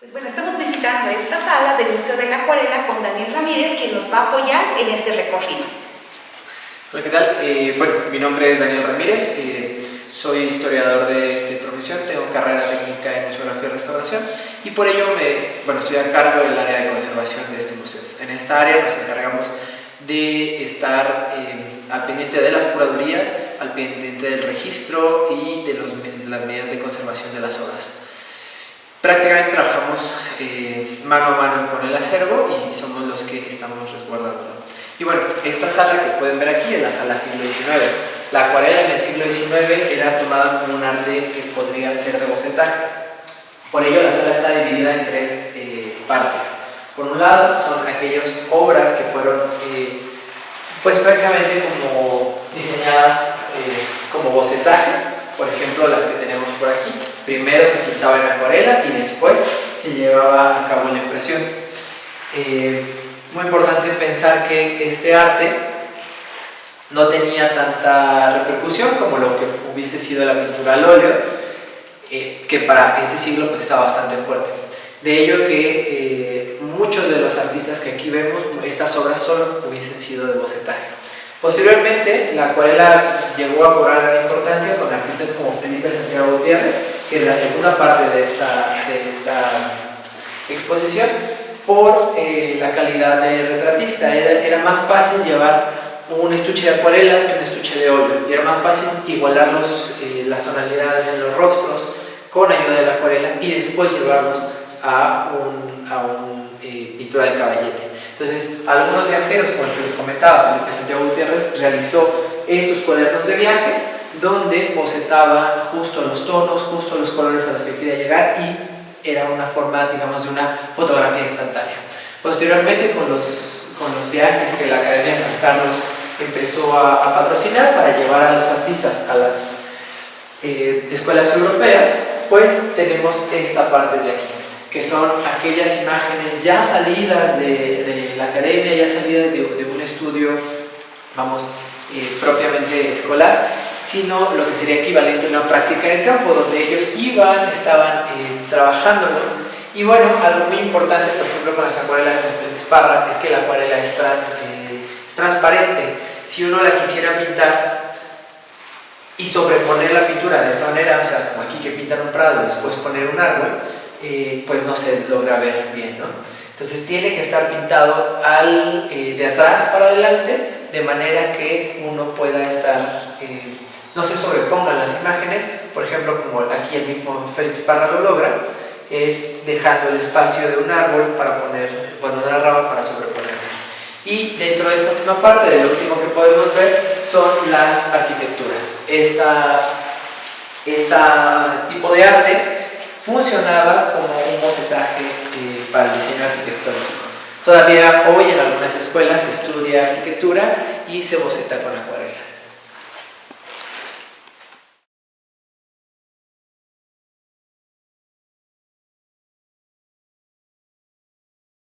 Pues bueno, estamos visitando esta sala del Museo de la Acuarela con Daniel Ramírez, quien nos va a apoyar en este recorrido. Hola, ¿qué tal? Bueno, mi nombre es Daniel Ramírez, soy historiador de profesión, tengo carrera técnica en museografía y restauración y por ello estoy a cargo del área de conservación de este museo. En esta área nos encargamos de estar al pendiente de las curadurías, al pendiente del registro y de las medidas de conservación de las obras. Prácticamente trabajamos mano a mano con el acervo y somos los que estamos resguardándolo. Y bueno, esta sala que pueden ver aquí es la sala siglo XIX. La acuarela en el siglo XIX era tomada como un arte que podría ser de bocetaje. Por ello la sala está dividida en tres partes. Por un lado son aquellas obras que fueron pues prácticamente como diseñadas como bocetaje, por ejemplo las que tenemos por aquí. Primero se pintaba en acuarela y después se llevaba a cabo la impresión. Muy importante pensar que este arte no tenía tanta repercusión como lo que hubiese sido la pintura al óleo, que para este siglo pues está bastante fuerte. De ello que muchos de los artistas que aquí vemos, estas obras solo hubiesen sido de bocetaje. Posteriormente, la acuarela llegó a cobrar gran importancia con artistas como Felipe Santiago Gutiérrez, que es la segunda parte de esta exposición, por la calidad de retratista. Era más fácil llevar un estuche de acuarelas que un estuche de óleo, y era más fácil igualar las tonalidades en los rostros con ayuda de la acuarela y después llevarlos a una pintura de caballete. Entonces, algunos viajeros, como el que les comentaba, Felipe Santiago Gutiérrez, realizó estos cuadernos de viaje donde bocetaba justo los tonos, justo los colores a los que quería llegar, y era una forma, digamos, de una fotografía instantánea. Posteriormente, con los viajes que la Academia de San Carlos empezó a patrocinar para llevar a los artistas a las escuelas europeas, pues tenemos esta parte de aquí, que son aquellas imágenes ya salidas de la academia, ya salidas de un estudio, propiamente escolar, sino lo que sería equivalente a una práctica de campo, donde ellos estaban trabajándolo. Y bueno, algo muy importante, por ejemplo, con las acuarelas de Félix Parra, es que la acuarela es transparente. Si uno la quisiera pintar y sobreponer la pintura de esta manera, o sea, como aquí que pintan un prado y después poner un árbol, pues no se logra ver bien, ¿no? Entonces tiene que estar pintado de atrás para adelante, de manera que uno pueda estar, no se sobrepongan las imágenes. Por ejemplo, como aquí el mismo Félix Parra lo logra, es dejando el espacio de un árbol para poner, de una rama para sobreponerla. Y dentro de esta misma parte, de lo último que podemos ver, son las arquitecturas. Este tipo de arte funcionaba como un bocetaje para el diseño arquitectónico. Todavía hoy en algunas escuelas se estudia arquitectura y se boceta con acuarela.